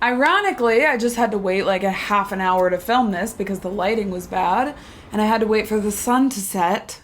Ironically, I just had to wait like a half an hour to film this because the lighting was bad, and I had to wait for the sun to set.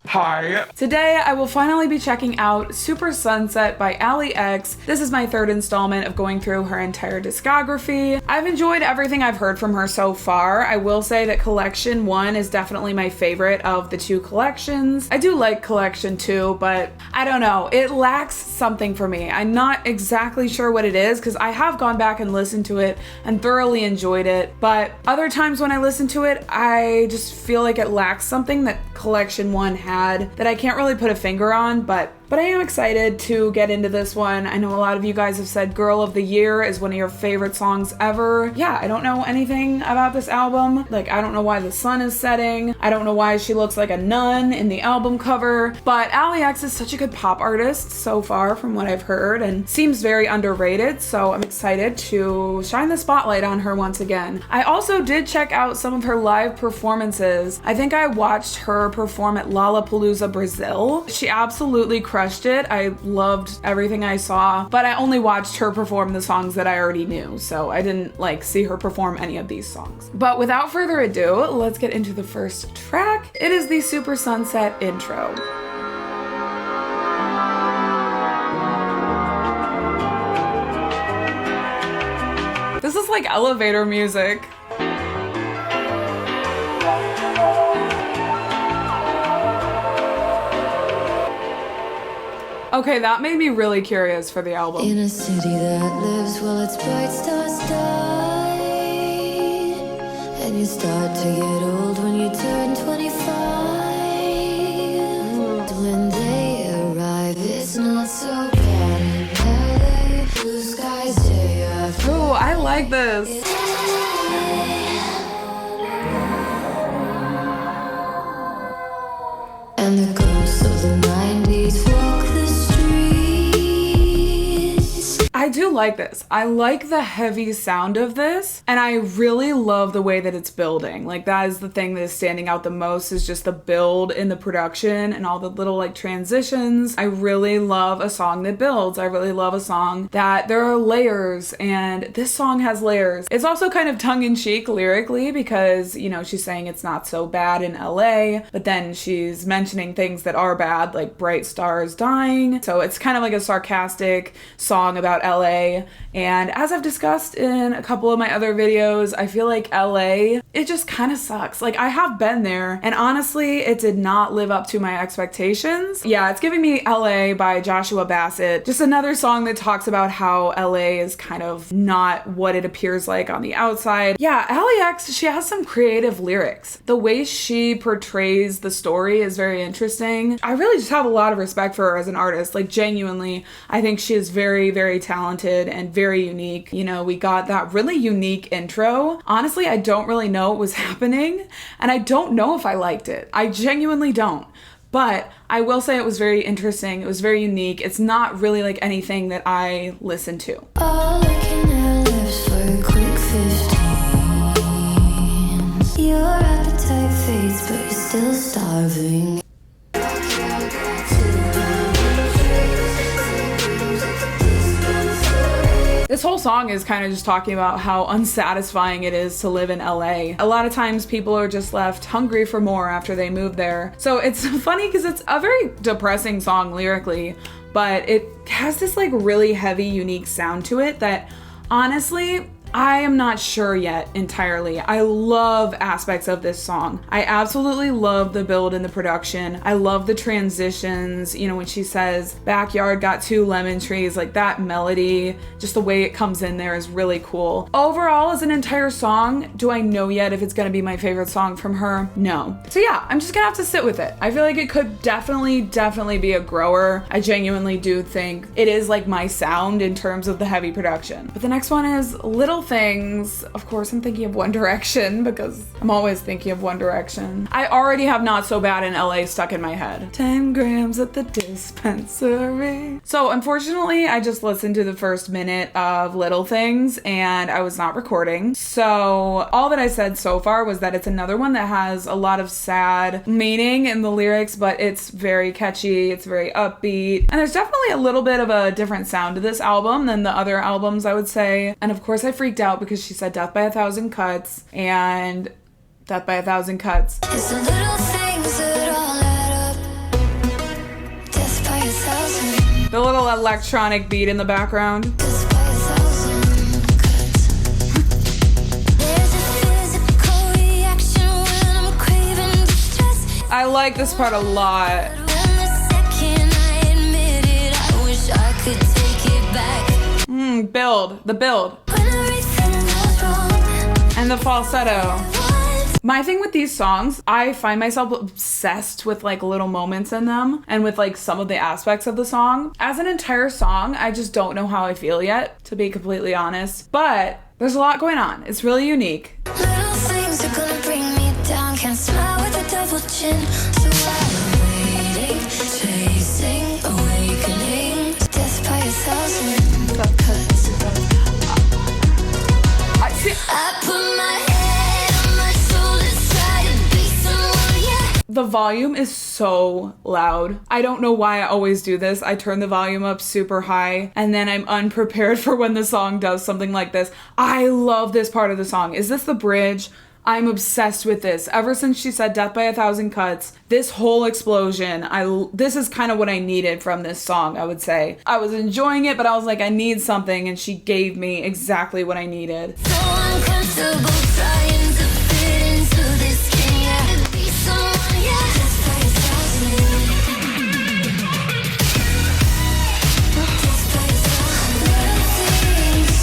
Hi. Today, I will finally be checking out Super Sunset by Allie X. This is my third installment of going through her entire discography. I've enjoyed everything I've heard from her so far. I will say that Collection 1 is definitely my favorite of the two collections. I do like Collection 2, but I don't know. It lacks something for me. I'm not exactly sure what it is because I have gone back and listened to it and thoroughly enjoyed it, but other times when I listen to it, I just feel like it lacks something that Collection 1 had that I can't really put a finger on, but I am excited to get into this one. I know a lot of you guys have said Girl of the Year is one of your favorite songs ever. Yeah, I don't know anything about this album. Like, I don't know why the sun is setting. I don't know why she looks like a nun in the album cover, but Allie X is such a good pop artist so far from what I've heard and seems very underrated, so I'm excited to shine the spotlight on her once again. I also did check out some of her live performances. I think I watched her perform at Lollapalooza, Brazil. She absolutely crushed it. I loved everything I saw, but I only watched her perform the songs that I already knew, so I didn't like see her perform any of these songs. But without further ado, let's get into the first track. It is the Super Sunset intro. This is like elevator music. Okay, that made me really curious for the album. In a city that lives while its bright stars die, and you start to get old when you turn 25. When they arrive, it's not so bad in LA. Blue skies day after. Ooh, I like this. And the ghosts of the 90s walk the streets. I do like this. I like the heavy sound of this, and I really love the way that it's building. Like, that is the thing that is standing out the most, is just the build in the production and all the little like transitions. I really love a song that builds. I really love a song that there are layers, and this song has layers. It's also kind of tongue-in-cheek lyrically because, you know, she's saying it's not so bad in LA, but then she's mentioning things that are bad, like bright stars dying. So it's kind of like a sarcastic song about LA. And as I've discussed in a couple of my other videos, I feel like LA, it just kind of sucks. Like, I have been there, and honestly, it did not live up to my expectations. Yeah, it's giving me LA by Joshua Bassett. Just another song that talks about how LA is kind of not what it appears like on the outside. Yeah, Allie X, she has some creative lyrics. The way she portrays the story is very interesting. I really just have a lot of respect for her as an artist. Like, genuinely, I think she is very, very talented and very unique. You know, we got that really unique intro. Honestly, I don't really know what was happening, and I don't know if I liked it. I genuinely don't. But I will say it was very interesting. It was very unique. It's not really like anything that I listen to. All I can have lives for a quick 15. Your appetite fades, but you're still starving. This whole song is kind of just talking about how unsatisfying it is to live in LA. A lot of times people are just left hungry for more after they move there. So it's funny because it's a very depressing song lyrically, but it has this like really heavy, unique sound to it that honestly, I am not sure yet entirely. I love aspects of this song. I absolutely love the build and the production. I love the transitions. You know, when she says, backyard got 2 lemon trees, like that melody, just the way it comes in there is really cool. Overall, as an entire song, do I know yet if it's gonna be my favorite song from her? No. So yeah, I'm just gonna have to sit with it. I feel like it could definitely be a grower. I genuinely do think it is like my sound in terms of the heavy production. But the next one is Little Things. Of course, I'm thinking of One Direction because I'm always thinking of One Direction. I already have Not So Bad in LA stuck in my head. 10 grams at the dispensary. So unfortunately, I just listened to the first minute of Little Things and I was not recording. So all that I said so far was that it's another one that has a lot of sad meaning in the lyrics, but it's very catchy, it's very upbeat, and there's definitely a little bit of a different sound to this album than the other albums, I would say. And of course I freaked out because she said Death by a Thousand Cuts, and Death by a Thousand Cuts. It's the little things that all add up. Death by a thousand. The little electronic beat in the background. Death by a thousand cuts. There's a physical reaction when I'm craving distress. I like this part a lot. When the second I admit it, I wish I could take it back. The build, When everything goes wrong. and the falsetto. My thing with these songs, I find myself obsessed with like little moments in them and with like some of the aspects of the song. As an entire song, I just don't know how I feel yet, to be completely honest. But there's a lot going on. It's really unique. Little things are gonna bring me down. Can't smile with a double chin. So I'm waiting, chasing, awakening. Death by a thousand cuts. I put my head on my shoulders, try to be someone, yeah. The volume is so loud. I don't know why I always do this. I turn the volume up super high and then I'm unprepared for when the song does something like this. I love this part of the song. Is this the bridge? I'm obsessed with this. Ever since she said Death by a Thousand Cuts, this whole explosion, this is kind of what I needed from this song, I would say. I was enjoying it, but I was like, I need something, and she gave me exactly what I needed. So uncomfortable trying to fit into this skin, yeah. To be someone, yeah. Death by a thousand. Death by a thousand little things.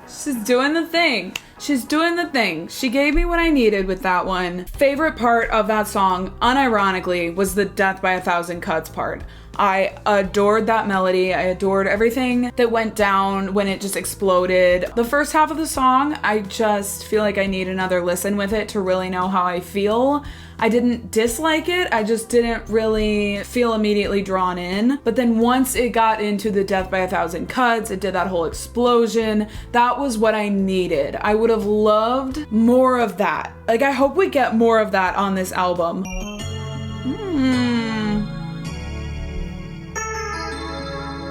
She's doing the thing. She's doing the thing. She gave me what I needed with that one. Favorite part of that song, unironically, was the Death by a Thousand Cuts part. I adored that melody. I adored everything that went down when it just exploded. The first half of the song, I just feel like I need another listen with it to really know how I feel. I didn't dislike it, I just didn't really feel immediately drawn in. But then once it got into the Death by a Thousand Cuts, it did that whole explosion. That was what I needed. I would have loved more of that. Like, I hope we get more of that on this album.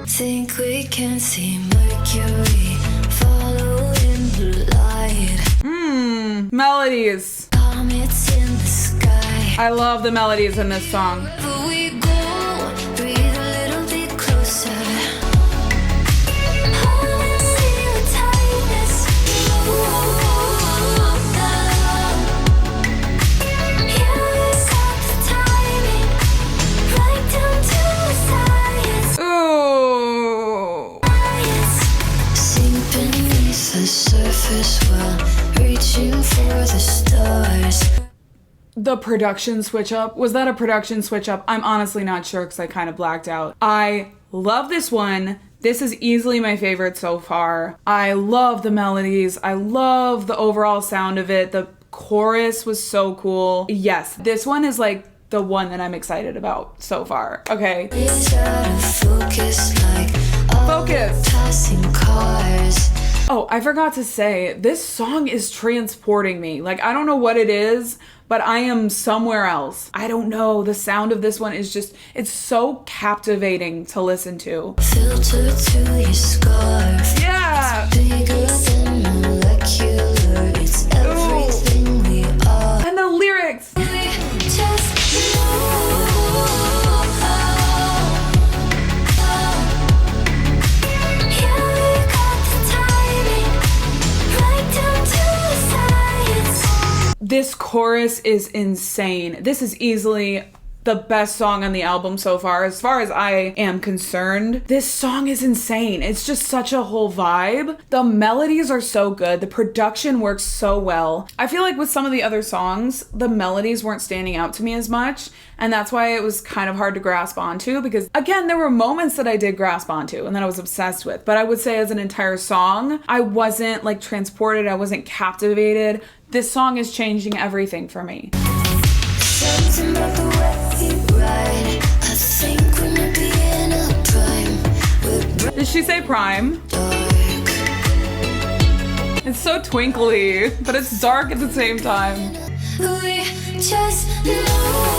Think we can see Mercury following the light. Melodies. Comets in the sky. I love the melodies in this song. Wherever we go, breathe a little bit closer. Hold and see the tightness. Here is up the timing, right down to the science. Ooh. Sink beneath the surface while reaching for the stars. The production switch up. Was that a production switch up? I'm honestly not sure because I kind of blacked out. I love this one. This is easily my favorite so far. I love the melodies. I love the overall sound of it. The chorus was so cool. Yes, this one is like the one that I'm excited about so far. Okay. It's out of focus like all Focus. the passing cars. Oh, I forgot to say, this song is transporting me. Like, I don't know what it is, but I am somewhere else. I don't know. The sound of this one is just, it's so captivating to listen to. Filter to your scarf. Yeah. Bigger than molecular. It's everything we are. And the lyrics. We just know. Yeah, we got the timing, right down to the science. This chorus is insane. This is easily the best song on the album so far. As far as I am concerned, this song is insane. It's just such a whole vibe. The melodies are so good. The production works so well. I feel like with some of the other songs, the melodies weren't standing out to me as much. And that's why it was kind of hard to grasp onto, because again, there were moments that I did grasp onto and that I was obsessed with. But I would say as an entire song, I wasn't like transported. I wasn't captivated. This song is changing everything for me. Something about the way you ride. I think we might be in a prime. Did she say prime? It's so twinkly, but it's dark at the same time. We just know.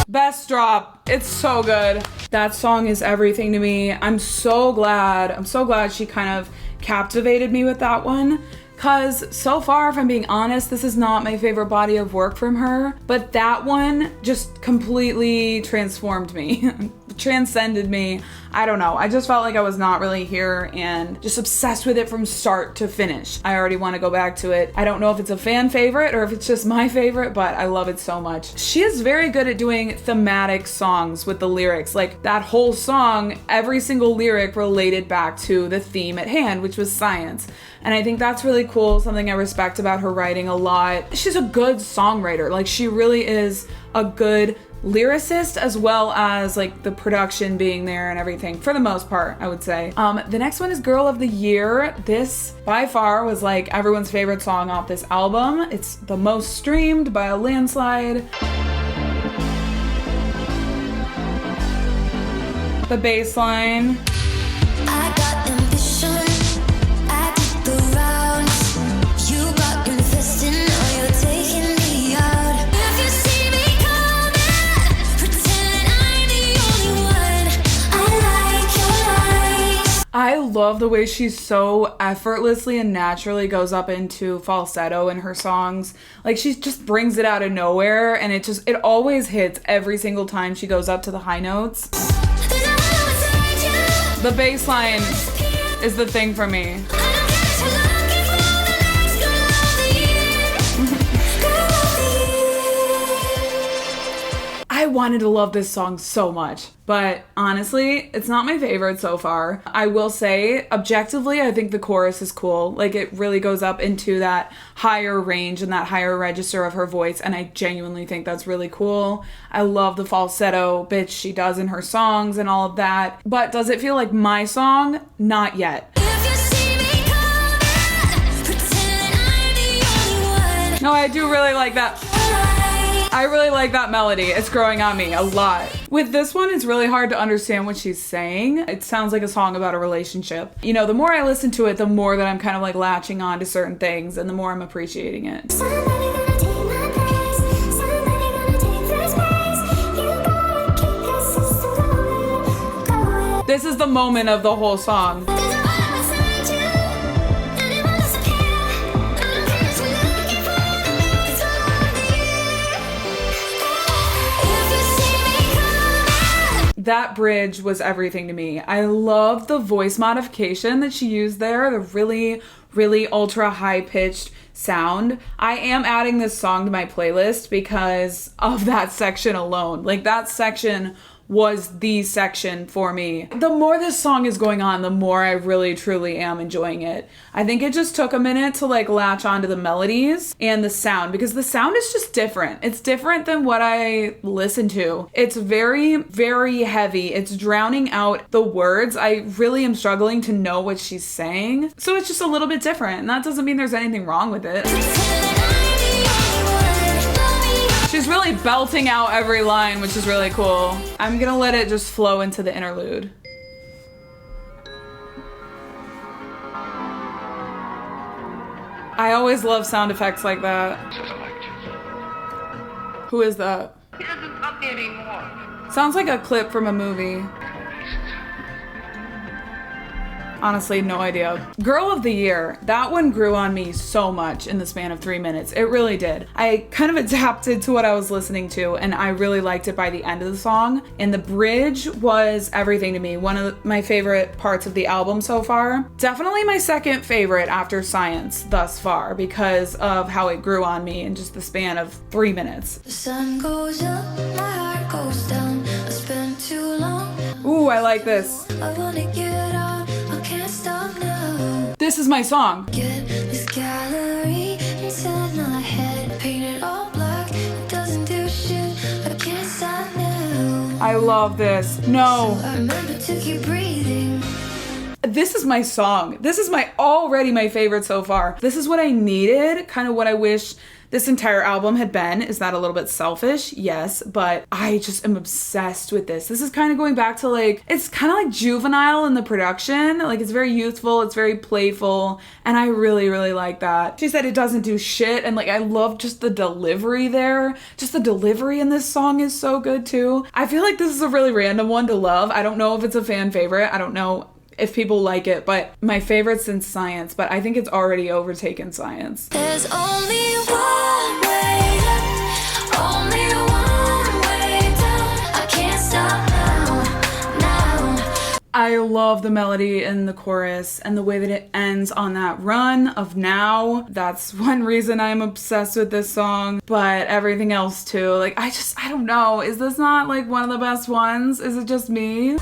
Best drop. It's so good. That song is everything to me. I'm so glad she kind of captivated me with that one. Cause so far, if I'm being honest, this is not my favorite body of work from her, but that one just completely transformed me, transcended me. I don't know. I just felt like I was not really here and just obsessed with it from start to finish. I already want to go back to it. I don't know if it's a fan favorite or if it's just my favorite, but I love it so much. She is very good at doing thematic songs with the lyrics. Like that whole song, every single lyric related back to the theme at hand, which was science. And I think that's really cool, something I respect about her writing a lot. She's a good songwriter. Like she really is a good lyricist, as well as like the production being there and everything for the most part, I would say. The next one is Girl of the Year. This by far was like everyone's favorite song off this album. It's the most streamed by a landslide. The bass line. I got ambition. I did the rounds. You got invested. Now you're taking me out. If you see me coming, pretend I'm the only one. I like your lies. I love the way she so effortlessly and naturally goes up into falsetto in her songs. Like she just brings it out of nowhere, and it always hits every single time she goes up to the high notes. The bass line is the thing for me. I wanted to love this song so much, but honestly, it's not my favorite so far. I will say, objectively, I think the chorus is cool. Like, it really goes up into that higher range and that higher register of her voice, and I genuinely think that's really cool. I love the falsetto bits she does in her songs and all of that, but does it feel like my song? Not yet. No, I do really like that. I really like that melody. It's growing on me a lot. With this one, it's really hard to understand what she's saying. It sounds like a song about a relationship. You know, the more I listen to it, the more that I'm kind of like latching on to certain things and the more I'm appreciating it. This is the moment of the whole song. That bridge was everything to me. I love the voice modification that she used there, the really, really ultra high-pitched sound. I am adding this song to my playlist because of that section alone. Like, that section was the section for me. The more this song is going on, the more I really truly am enjoying it. I think it just took a minute to like latch onto the melodies and the sound, because the sound is just different. It's different than what I listen to. It's very, very heavy. It's drowning out the words. I really am struggling to know what she's saying. So it's just a little bit different, and that doesn't mean there's anything wrong with it. She's really belting out every line, which is really cool. I'm gonna let it just flow into the interlude. I always love sound effects like that. Who is that? He doesn't love me anymore. Sounds like a clip from a movie. Honestly, no idea. Girl of the Year. That one grew on me so much in the span of 3 minutes. It really did. I kind of adapted to what I was listening to, and I really liked it by the end of the song. And the bridge was everything to me. One of my favorite parts of the album so far. Definitely my second favorite after Science thus far because of how it grew on me in just the span of 3 minutes. The sun goes up, my heart goes down. I spent too long. Ooh, I like this. I wanna get out, I can't stop now. This is my song. Get this gallery inside my head, painted all black. It doesn't do shit, I can't stop now. I love this. No. I remember to keep breathing. This is my song. This is already my favorite so far. This is what I needed, kind of what I wish this entire album had been. Is that a little bit selfish? Yes, but I just am obsessed with this. This is kind of going back to like, it's kind of like juvenile in the production. Like it's very youthful, it's very playful, and I really, really like that. She said it doesn't do shit, and like I love just the delivery there. Just the delivery in this song is so good too. I feel like this is a really random one to love. I don't know if it's a fan favorite. I don't know if people like it, but my favorite since Science, but I think it's already overtaken Science. There's only one way up, only one way down. I can't stop now. I love the melody in the chorus and the way that it ends on that run of Now. That's one reason I'm obsessed with this song, but everything else too. Like I don't know. Is this not like one of the best ones? Is it just me?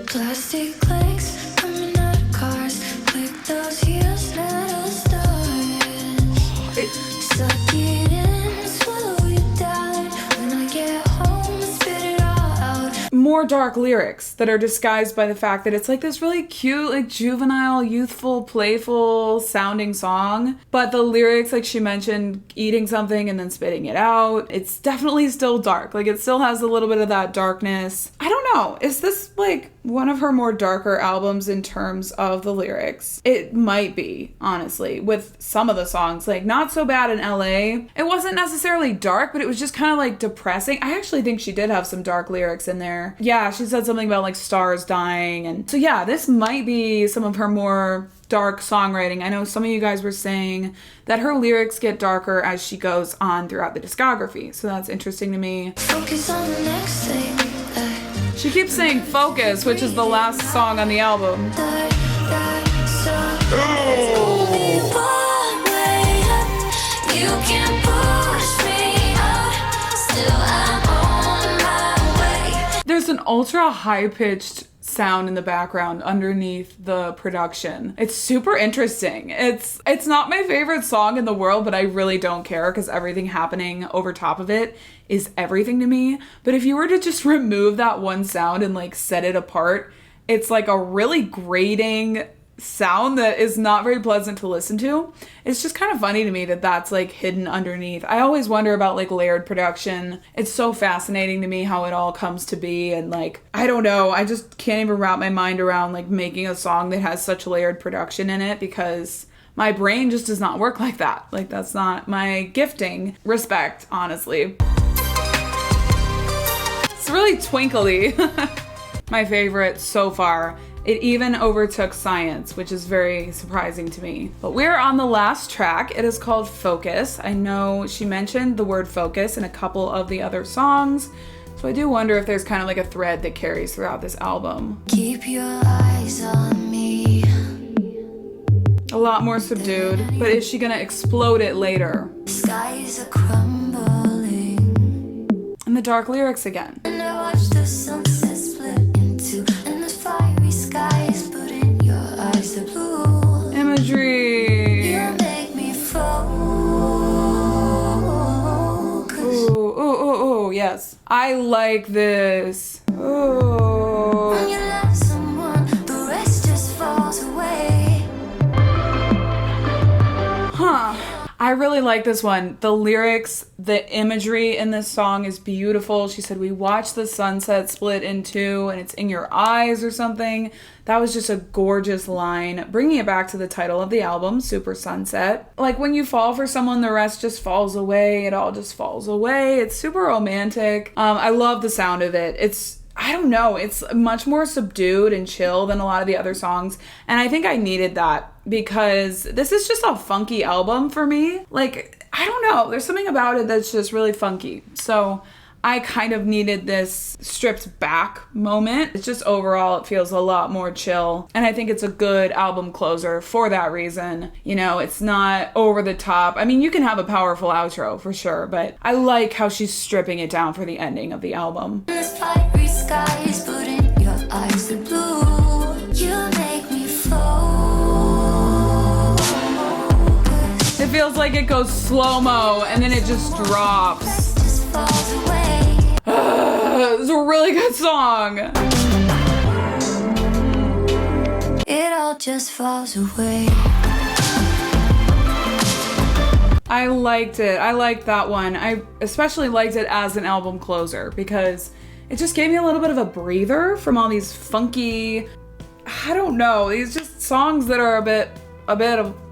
Plastic clicks coming out of cars. Click those heels, metal stars. Suck it in, swallow it down. When I get home, spit it all out. More dark lyrics that are disguised by the fact that it's like this really cute, like juvenile, youthful, playful sounding song. But the lyrics, like she mentioned, eating something and then spitting it out, it's definitely still dark. Like it still has a little bit of that darkness. I don't know. Is this like one of her more darker albums in terms of the lyrics? It might be, honestly, with some of the songs. Like Not So Bad in LA, it wasn't necessarily dark, but it was just kind of like depressing. I actually think she did have some dark lyrics in there. Yeah, she said something about like stars dying, and so yeah, this might be some of her more dark songwriting. I know some of you guys were saying that her lyrics get darker as she goes on throughout the discography, so that's interesting to me. Focus on the next thing. She keeps saying Focus, which is the last song on the album. You can push me out, still I'm on my way. There's an ultra high-pitched sound in the background underneath the production. It's super interesting. It's not my favorite song in the world, but I really don't care because everything happening over top of it is everything to me. But if you were to just remove that one sound and like set it apart, it's like a really grating sound that is not very pleasant to listen to. It's just kind of funny to me that that's like hidden underneath. I always wonder about like layered production. It's so fascinating to me how it all comes to be, and like I don't know, I just can't even wrap my mind around like making a song that has such layered production in it because my brain just does not work like that. Like that's not my gifting. Respect, honestly. It's really twinkly. My favorite so far. It even overtook Science, which is very surprising to me. But we're on the last track. It is called Focus. I know she mentioned the word focus in a couple of the other songs, so I do wonder if there's kind of like a thread that carries throughout this album. Keep your eyes on me. A lot more subdued, but is she gonna explode it later? Skies are crumbling. And the dark lyrics again. And I watch the sunset split into endless fiery skies, but in your eyes the blue. Imagery. You make me focus. Ooh, yes. I like this. Ooh. When you love someone, the rest just falls away. Huh. I really like this one. The lyrics, the imagery in this song is beautiful. She said, we watch the sunset split in two and it's in your eyes or something. That was just a gorgeous line. Bringing it back to the title of the album, Super Sunset. Like when you fall for someone, the rest just falls away. It all just falls away. It's super romantic. I love the sound of it. I don't know, it's much more subdued and chill than a lot of the other songs. And I think I needed that because this is just a funky album for me. Like, I don't know, there's something about it that's just really funky. So I kind of needed this stripped back moment. It's just overall, it feels a lot more chill. And I think it's a good album closer for that reason. You know, it's not over the top. I mean, you can have a powerful outro for sure, but I like how she's stripping it down for the ending of the album. This fiery skies, but in your eyes the blue. You make me focus. It feels like it goes slow-mo and then it just drops. Just falls away. It's a really good song. It all just falls away. I liked it. I liked that one. I especially liked it as an album closer because it just gave me a little bit of a breather from all these funky, I don't know, these just songs that are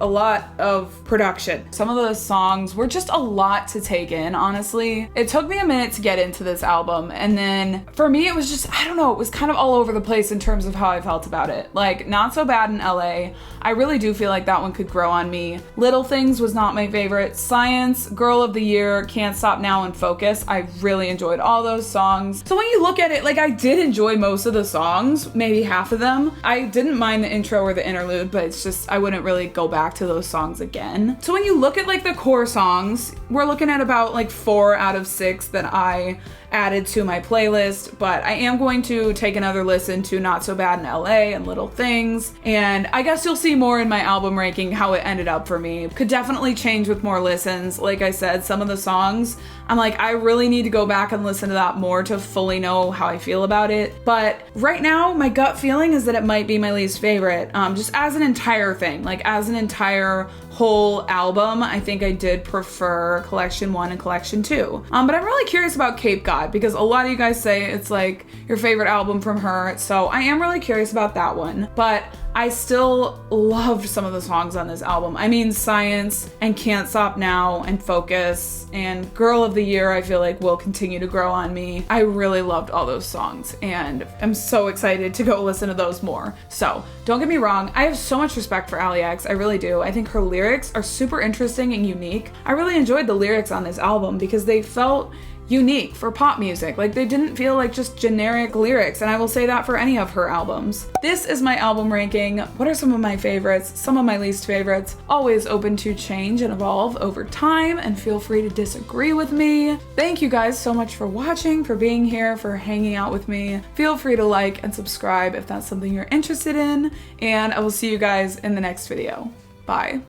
a lot of production. Some of those songs were just a lot to take in, honestly. It took me a minute to get into this album, and then for me it was just, I don't know, it was kind of all over the place in terms of how I felt about it. Like, Not So Bad in LA, I really do feel like that one could grow on me. Little Things was not my favorite. Science, Girl of the Year, Can't Stop Now, and Focus, I really enjoyed all those songs. So when you look at it, like, I did enjoy most of the songs, maybe half of them. I didn't mind the intro or the interlude, but it's just, I wouldn't really go back to those songs again. So when you look at like the core songs, we're looking at about like 4 out of 6 that I added to my playlist, but I am going to take another listen to Not So Bad in LA and Little Things, and I guess you'll see more in my album ranking how it ended up for me. Could definitely change with more listens. Like I said, some of the songs, I'm like, I really need to go back and listen to that more to fully know how I feel about it. But right now, my gut feeling is that it might be my least favorite, just as an entire thing, like as an entire whole album. I think I did prefer Collection 1 and Collection 2. But I'm really curious about Cape God because a lot of you guys say it's like your favorite album from her. So I am really curious about that one. But I still loved some of the songs on this album. I mean, Science and Can't Stop Now and Focus and Girl of the Year, I feel like will continue to grow on me. I really loved all those songs and I'm so excited to go listen to those more. So don't get me wrong, I have so much respect for Allie X. I really do. I think her lyrics are super interesting and unique. I really enjoyed the lyrics on this album because they felt unique for pop music. Like, they didn't feel like just generic lyrics, and I will say that for any of her albums. This is my album ranking. What are some of my favorites? Some of my least favorites? Always open to change and evolve over time, and feel free to disagree with me. Thank you guys so much for watching, for being here, for hanging out with me. Feel free to like and subscribe if that's something you're interested in, and I will see you guys in the next video. Bye.